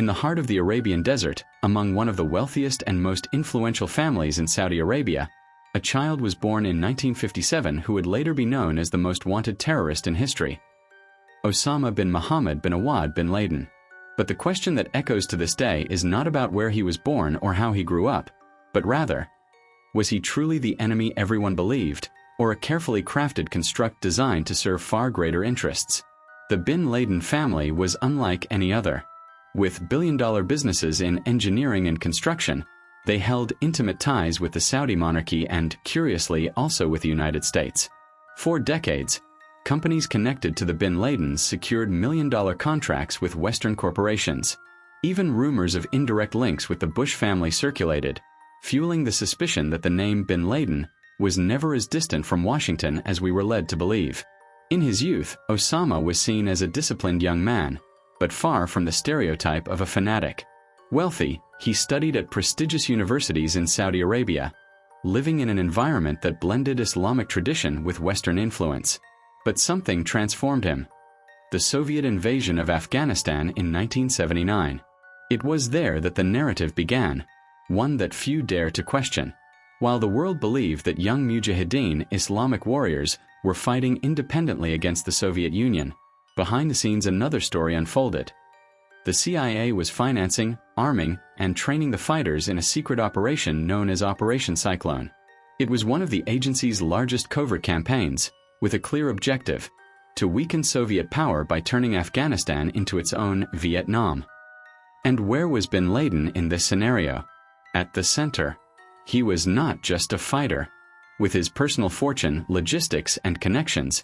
In the heart of the Arabian Desert, among one of the wealthiest and most influential families in Saudi Arabia, a child was born in 1957 who would later be known as the most wanted terrorist in history, Osama bin Muhammad bin Awad bin Laden. But the question that echoes to this day is not about where he was born or how he grew up, but rather, was he truly the enemy everyone believed, or a carefully crafted construct designed to serve far greater interests? The bin Laden family was unlike any other. With billion-dollar businesses in engineering and construction, they held intimate ties with the Saudi monarchy and, curiously, also with the United States. For decades, companies connected to the bin Ladens secured million-dollar contracts with Western corporations. Even rumors of indirect links with the Bush family circulated, fueling the suspicion that the name bin Laden was never as distant from Washington as we were led to believe. In his youth, Osama was seen as a disciplined young man, but far from the stereotype of a fanatic. Wealthy, he studied at prestigious universities in Saudi Arabia, living in an environment that blended Islamic tradition with Western influence. But something transformed him. The Soviet invasion of Afghanistan in 1979. It was there that the narrative began, one that few dare to question. While the world believed that young Mujahideen, Islamic warriors, were fighting independently against the Soviet Union, behind the scenes another story unfolded. The CIA was financing, arming, and training the fighters in a secret operation known as Operation Cyclone. It was one of the agency's largest covert campaigns, with a clear objective: to weaken Soviet power by turning Afghanistan into its own Vietnam. And where was bin Laden in this scenario? At the center. He was not just a fighter. With his personal fortune, logistics, and connections,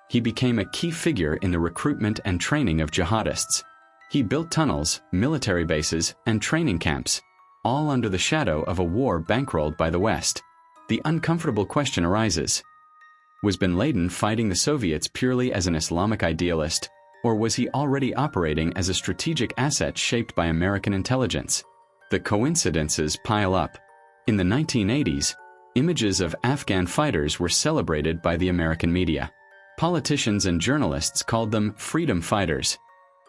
he became a key figure in the recruitment and training of jihadists. He built tunnels, military bases, and training camps, all under the shadow of a war bankrolled by the West. The uncomfortable question arises: was bin Laden fighting the Soviets purely as an Islamic idealist, or was he already operating as a strategic asset shaped by American intelligence? The coincidences pile up. In the 1980s, images of Afghan fighters were celebrated by the American media. Politicians and journalists called them freedom fighters,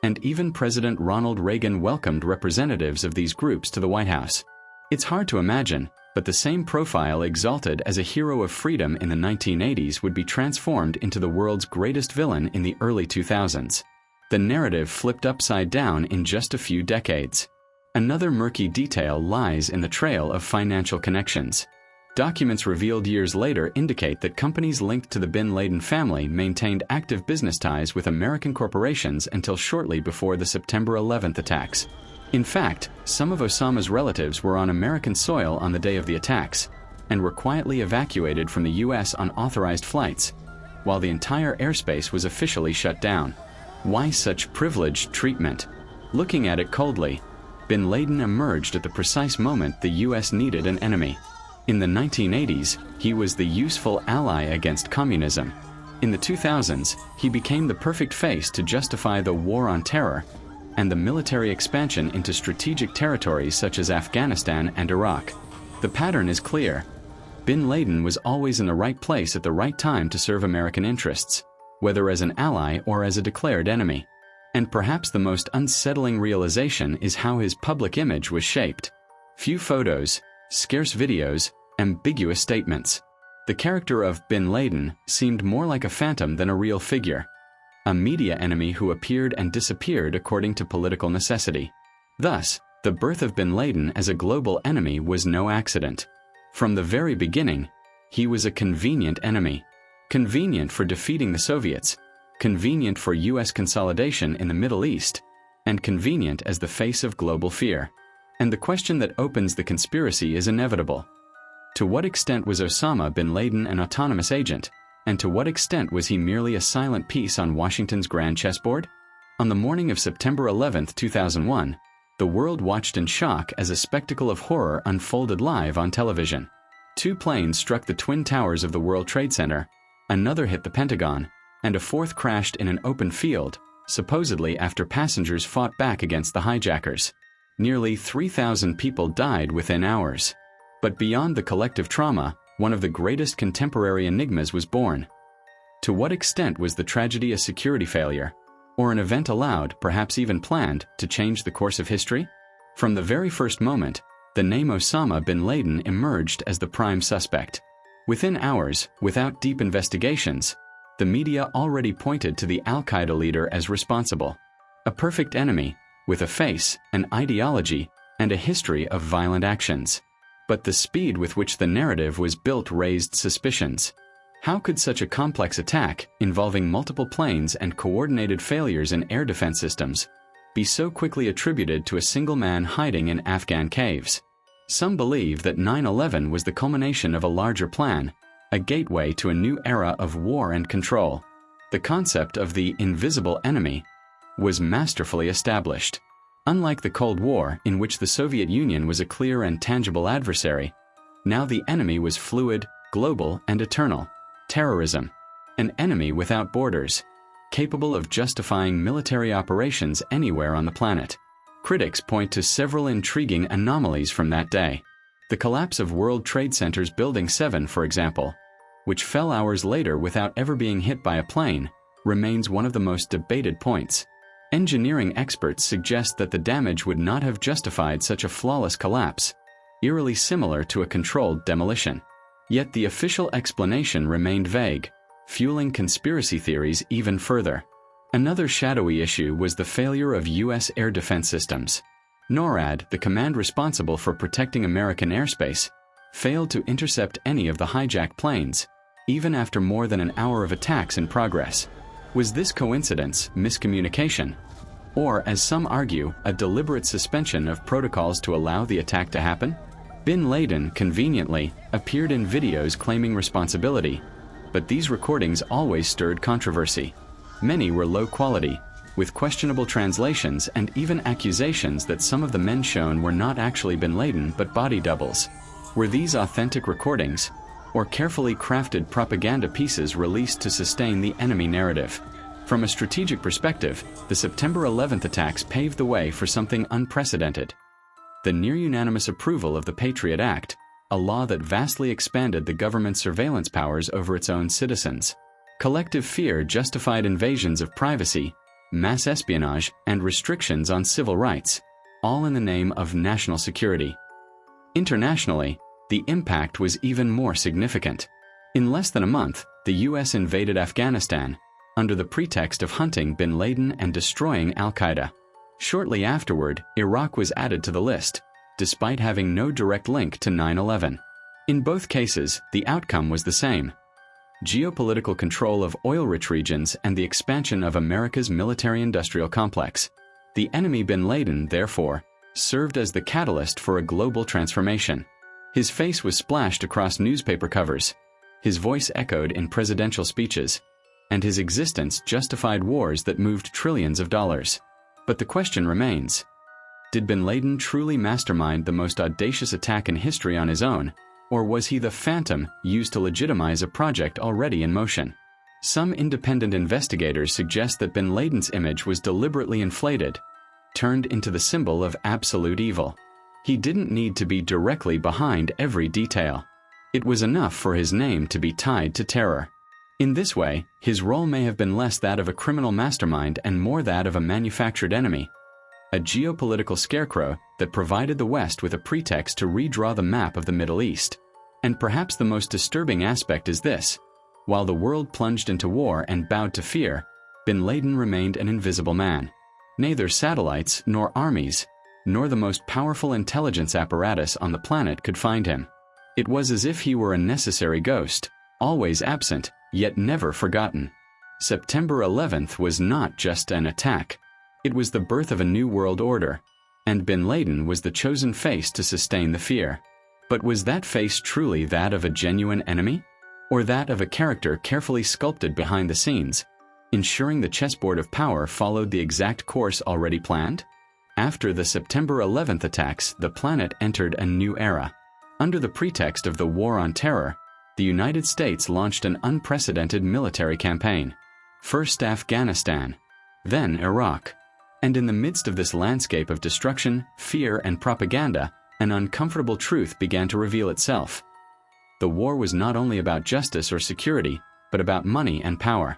and even President Ronald Reagan welcomed representatives of these groups to the White House. It's hard to imagine, but the same profile exalted as a hero of freedom in the 1980s would be transformed into the world's greatest villain in the early 2000s. The narrative flipped upside down in just a few decades. Another murky detail lies in the trail of financial connections. Documents revealed years later indicate that companies linked to the bin Laden family maintained active business ties with American corporations until shortly before the September 11th attacks. In fact, some of Osama's relatives were on American soil on the day of the attacks, and were quietly evacuated from the U.S. on authorized flights, while the entire airspace was officially shut down. Why such privileged treatment? Looking at it coldly, bin Laden emerged at the precise moment the U.S. needed an enemy. In the 1980s, he was the useful ally against communism. In the 2000s, he became the perfect face to justify the war on terror and the military expansion into strategic territories such as Afghanistan and Iraq. The pattern is clear. Bin Laden was always in the right place at the right time to serve American interests, whether as an ally or as a declared enemy. And perhaps the most unsettling realization is how his public image was shaped. Few photos, scarce videos, ambiguous statements. The character of bin Laden seemed more like a phantom than a real figure, a media enemy who appeared and disappeared according to political necessity. Thus, the birth of bin Laden as a global enemy was no accident. From the very beginning, he was a convenient enemy. Convenient for defeating the Soviets, convenient for U.S. consolidation in the Middle East, and convenient as the face of global fear. And the question that opens the conspiracy is inevitable. To what extent was Osama bin Laden an autonomous agent, and to what extent was he merely a silent piece on Washington's grand chessboard? On the morning of September 11, 2001, the world watched in shock as a spectacle of horror unfolded live on television. 2 planes struck the Twin Towers of the World Trade Center, another hit the Pentagon, and a 4th crashed in an open field, supposedly after passengers fought back against the hijackers. Nearly 3,000 people died within hours. But beyond the collective trauma, one of the greatest contemporary enigmas was born. To what extent was the tragedy a security failure? Or an event allowed, perhaps even planned, to change the course of history? From the very first moment, the name Osama bin Laden emerged as the prime suspect. Within hours, without deep investigations, the media already pointed to the al-Qaeda leader as responsible. A perfect enemy, with a face, an ideology, and a history of violent actions. But the speed with which the narrative was built raised suspicions. How could such a complex attack, involving multiple planes and coordinated failures in air defense systems, be so quickly attributed to a single man hiding in Afghan caves? Some believe that 9/11 was the culmination of a larger plan, a gateway to a new era of war and control. The concept of the invisible enemy was masterfully established. Unlike the Cold War, in which the Soviet Union was a clear and tangible adversary, now the enemy was fluid, global, and eternal. Terrorism. An enemy without borders, capable of justifying military operations anywhere on the planet. Critics point to several intriguing anomalies from that day. The collapse of World Trade Center's Building 7, for example, which fell hours later without ever being hit by a plane, remains one of the most debated points. Engineering experts suggest that the damage would not have justified such a flawless collapse, eerily similar to a controlled demolition. Yet the official explanation remained vague, fueling conspiracy theories even further. Another shadowy issue was the failure of U.S. air defense systems. NORAD, the command responsible for protecting American airspace, failed to intercept any of the hijacked planes, even after more than an hour of attacks in progress. Was this coincidence, miscommunication, or, as some argue, a deliberate suspension of protocols to allow the attack to happen? Bin Laden, conveniently, appeared in videos claiming responsibility, but these recordings always stirred controversy. Many were low quality, with questionable translations and even accusations that some of the men shown were not actually Bin Laden but body doubles. Were these authentic recordings, or carefully crafted propaganda pieces released to sustain the enemy narrative? From a strategic perspective, the September 11th attacks paved the way for something unprecedented. The near-unanimous approval of the Patriot Act, a law that vastly expanded the government's surveillance powers over its own citizens. Collective fear justified invasions of privacy, mass espionage, and restrictions on civil rights, all in the name of national security. Internationally, the impact was even more significant. In less than a month, the U.S. invaded Afghanistan, under the pretext of hunting bin Laden and destroying al-Qaeda. Shortly afterward, Iraq was added to the list, despite having no direct link to 9/11. In both cases, the outcome was the same: geopolitical control of oil-rich regions and the expansion of America's military-industrial complex. The enemy bin Laden, therefore, served as the catalyst for a global transformation. His face was splashed across newspaper covers, his voice echoed in presidential speeches, and his existence justified wars that moved trillions of dollars. But the question remains: did bin Laden truly mastermind the most audacious attack in history on his own, or was he the phantom used to legitimize a project already in motion? Some independent investigators suggest that bin Laden's image was deliberately inflated, turned into the symbol of absolute evil. He didn't need to be directly behind every detail. It was enough for his name to be tied to terror. In this way, his role may have been less that of a criminal mastermind and more that of a manufactured enemy, a geopolitical scarecrow that provided the West with a pretext to redraw the map of the Middle East. And perhaps the most disturbing aspect is this: while the world plunged into war and bowed to fear, bin Laden remained an invisible man. Neither satellites nor armies, nor the most powerful intelligence apparatus on the planet could find him. It was as if he were a necessary ghost, always absent, yet never forgotten. September 11th was not just an attack. It was the birth of a new world order, and bin Laden was the chosen face to sustain the fear. But was that face truly that of a genuine enemy? Or that of a character carefully sculpted behind the scenes, ensuring the chessboard of power followed the exact course already planned? After the September 11th attacks, the planet entered a new era. Under the pretext of the War on Terror, the United States launched an unprecedented military campaign. First Afghanistan, then Iraq. And in the midst of this landscape of destruction, fear, and propaganda, an uncomfortable truth began to reveal itself. The war was not only about justice or security, but about money and power.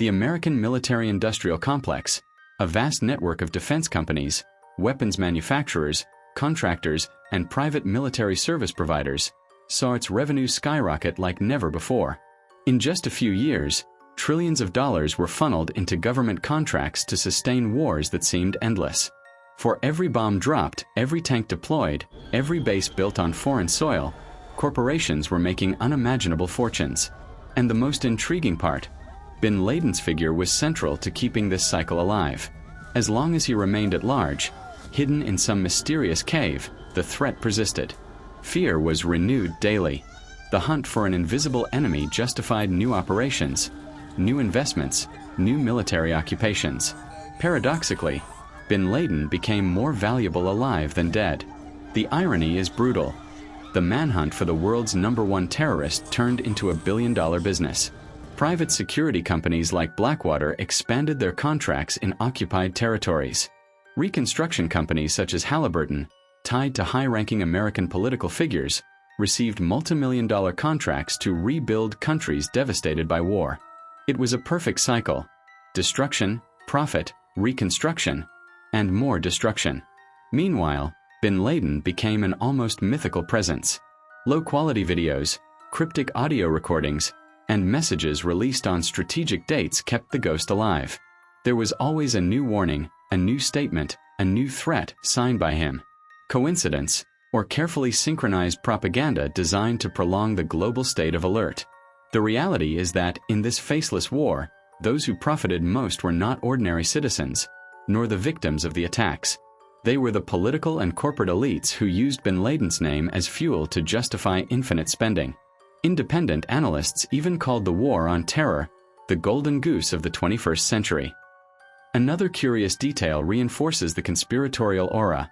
The American military-industrial complex, a vast network of defense companies, weapons manufacturers, contractors, and private military service providers, saw its revenue skyrocket like never before. In just a few years, trillions of dollars were funneled into government contracts to sustain wars that seemed endless. For every bomb dropped, every tank deployed, every base built on foreign soil, corporations were making unimaginable fortunes. And the most intriguing part, Bin Laden's figure was central to keeping this cycle alive. As long as he remained at large, hidden in some mysterious cave, the threat persisted. Fear was renewed daily. The hunt for an invisible enemy justified new operations, new investments, new military occupations. Paradoxically, Bin Laden became more valuable alive than dead. The irony is brutal. The manhunt for the world's #1 terrorist turned into a billion-dollar business. Private security companies like Blackwater expanded their contracts in occupied territories. Reconstruction companies such as Halliburton, tied to high-ranking American political figures, received multi-million-dollar contracts to rebuild countries devastated by war. It was a perfect cycle: destruction, profit, reconstruction, and more destruction. Meanwhile, Bin Laden became an almost mythical presence. Low-quality videos, cryptic audio recordings, and messages released on strategic dates kept the ghost alive. There was always a new warning, a new statement, a new threat signed by him. Coincidence, or carefully synchronized propaganda designed to prolong the global state of alert? The reality is that, in this faceless war, those who profited most were not ordinary citizens, nor the victims of the attacks. They were the political and corporate elites who used Bin Laden's name as fuel to justify infinite spending. Independent analysts even called the war on terror the golden goose of the 21st century. Another curious detail reinforces the conspiratorial aura.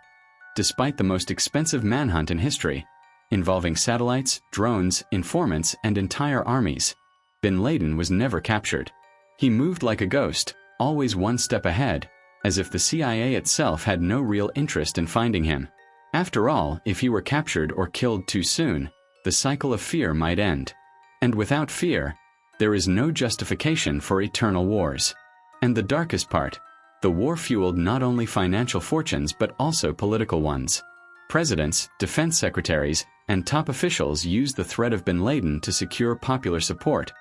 Despite the most expensive manhunt in history, involving satellites, drones, informants, and entire armies, Bin Laden was never captured. He moved like a ghost, always one step ahead, as if the CIA itself had no real interest in finding him. After all, if he were captured or killed too soon, the cycle of fear might end. And without fear, there is no justification for eternal wars. And the darkest part, the war fueled not only financial fortunes but also political ones. Presidents, defense secretaries, and top officials used the threat of Bin Laden to secure popular support,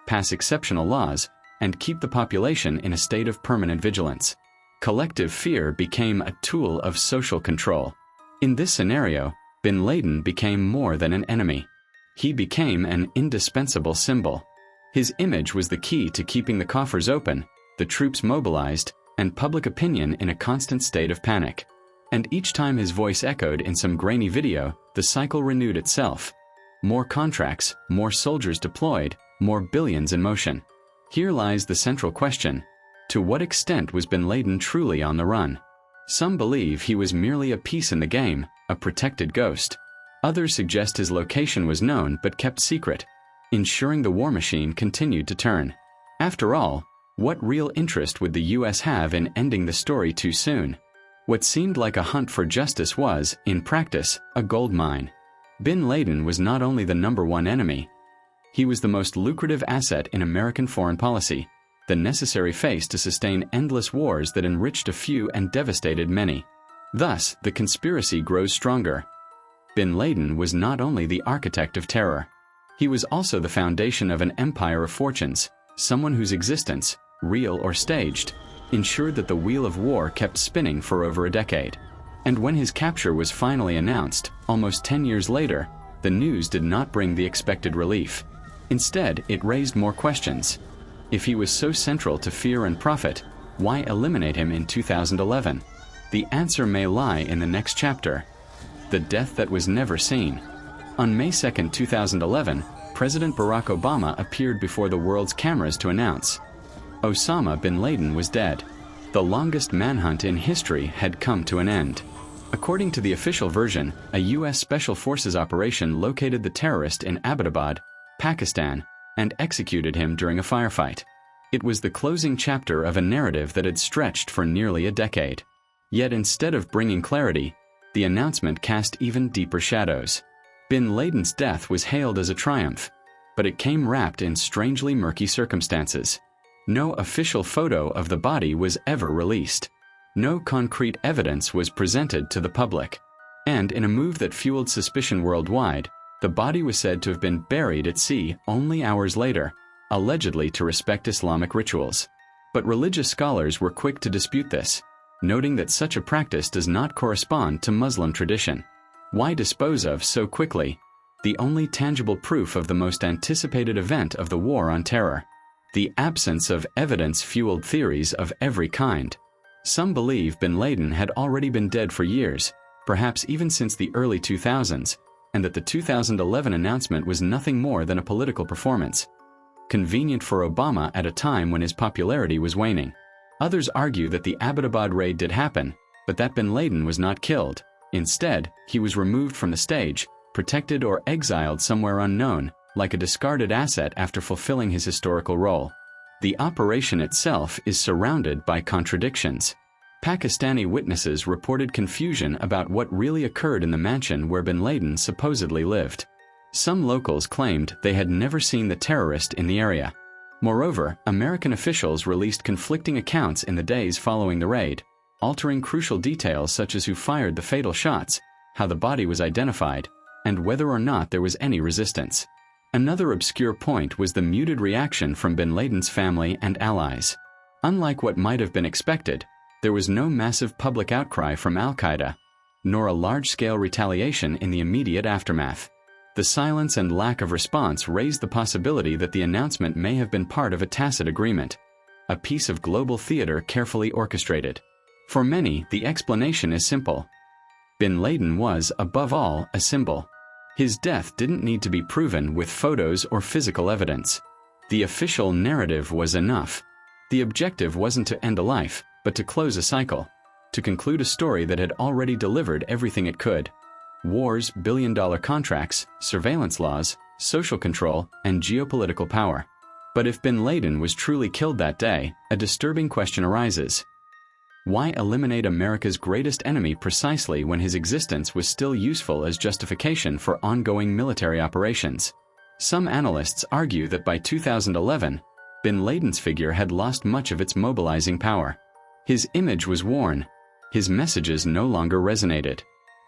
pass exceptional laws, and keep the population in a state of permanent vigilance. Collective fear became a tool of social control. In this scenario, Bin Laden became more than an enemy. He became an indispensable symbol. His image was the key to keeping the coffers open, the troops mobilized, and public opinion in a constant state of panic. And each time his voice echoed in some grainy video, the cycle renewed itself. More contracts, more soldiers deployed, more billions in motion. Here lies the central question: to what extent was Bin Laden truly on the run? Some believe he was merely a piece in the game, a protected ghost. Others suggest his location was known but kept secret, ensuring the war machine continued to turn. After all, what real interest would the US have in ending the story too soon? What seemed like a hunt for justice was, in practice, a gold mine. Bin Laden was not only the #1 enemy, he was the most lucrative asset in American foreign policy, the necessary face to sustain endless wars that enriched a few and devastated many. Thus, the conspiracy grows stronger. Bin Laden was not only the architect of terror. He was also the foundation of an empire of fortunes, someone whose existence, real or staged, ensured that the wheel of war kept spinning for over a decade. And when his capture was finally announced, almost 10 years later, the news did not bring the expected relief. Instead, it raised more questions. If he was so central to fear and profit, why eliminate him in 2011? The answer may lie in the next chapter: the death that was never seen. On May 2, 2011, President Barack Obama appeared before the world's cameras to announce Osama bin Laden was dead. The longest manhunt in history had come to an end. According to the official version, a U.S. Special Forces operation located the terrorist in Abbottabad, Pakistan, and executed him during a firefight. It was the closing chapter of a narrative that had stretched for nearly a decade. Yet instead of bringing clarity, the announcement cast even deeper shadows. Bin Laden's death was hailed as a triumph, but it came wrapped in strangely murky circumstances. No official photo of the body was ever released. No concrete evidence was presented to the public. And in a move that fueled suspicion worldwide, the body was said to have been buried at sea only hours later, allegedly to respect Islamic rituals. But religious scholars were quick to dispute this, noting that such a practice does not correspond to Muslim tradition. Why dispose of so quickly the only tangible proof of the most anticipated event of the War on Terror? The absence of evidence fueled theories of every kind. Some believe bin Laden had already been dead for years, perhaps even since the early 2000s, and that the 2011 announcement was nothing more than a political performance, convenient for Obama at a time when his popularity was waning. Others argue that the Abbottabad raid did happen, but that bin Laden was not killed. Instead, he was removed from the stage, protected or exiled somewhere unknown, like a discarded asset after fulfilling his historical role. The operation itself is surrounded by contradictions. Pakistani witnesses reported confusion about what really occurred in the mansion where bin Laden supposedly lived. Some locals claimed they had never seen the terrorist in the area. Moreover, American officials released conflicting accounts in the days following the raid, altering crucial details such as who fired the fatal shots, how the body was identified, and whether or not there was any resistance. Another obscure point was the muted reaction from bin Laden's family and allies. Unlike what might have been expected, there was no massive public outcry from al-Qaeda, nor a large-scale retaliation in the immediate aftermath. The silence and lack of response raised the possibility that the announcement may have been part of a tacit agreement, a piece of global theater carefully orchestrated. For many, the explanation is simple. Bin Laden was, above all, a symbol. His death didn't need to be proven with photos or physical evidence. The official narrative was enough. The objective wasn't to end a life, but to close a cycle, to conclude a story that had already delivered everything it could. Wars, billion-dollar contracts, surveillance laws, social control, and geopolitical power. But if bin Laden was truly killed that day, a disturbing question arises. Why eliminate America's greatest enemy precisely when his existence was still useful as justification for ongoing military operations? Some analysts argue that by 2011, bin Laden's figure had lost much of its mobilizing power. His image was worn. His messages no longer resonated.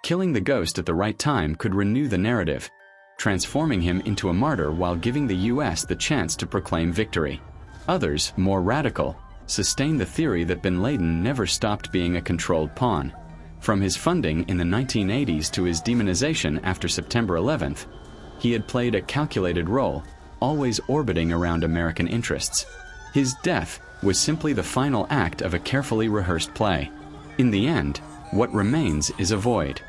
Killing the ghost at the right time could renew the narrative, transforming him into a martyr while giving the U.S. the chance to proclaim victory. Others, more radical, sustain the theory that bin Laden never stopped being a controlled pawn. From his funding in the 1980s to his demonization after September 11th, he had played a calculated role, always orbiting around American interests. His death was simply the final act of a carefully rehearsed play. In the end, what remains is a void.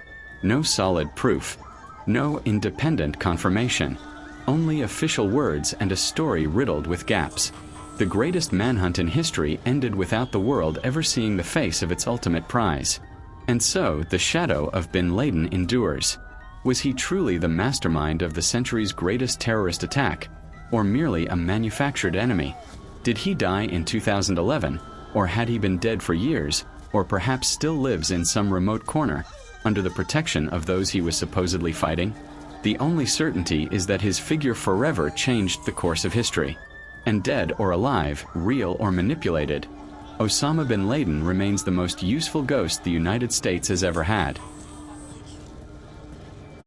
No solid proof. No independent confirmation. Only official words and a story riddled with gaps. The greatest manhunt in history ended without the world ever seeing the face of its ultimate prize. And so, the shadow of bin Laden endures. Was he truly the mastermind of the century's greatest terrorist attack, or merely a manufactured enemy? Did he die in 2011, or had he been dead for years, or perhaps still lives in some remote corner, under the protection of those he was supposedly fighting? The only certainty is that his figure forever changed the course of history. And dead or alive, real or manipulated, Osama bin Laden remains the most useful ghost the United States has ever had.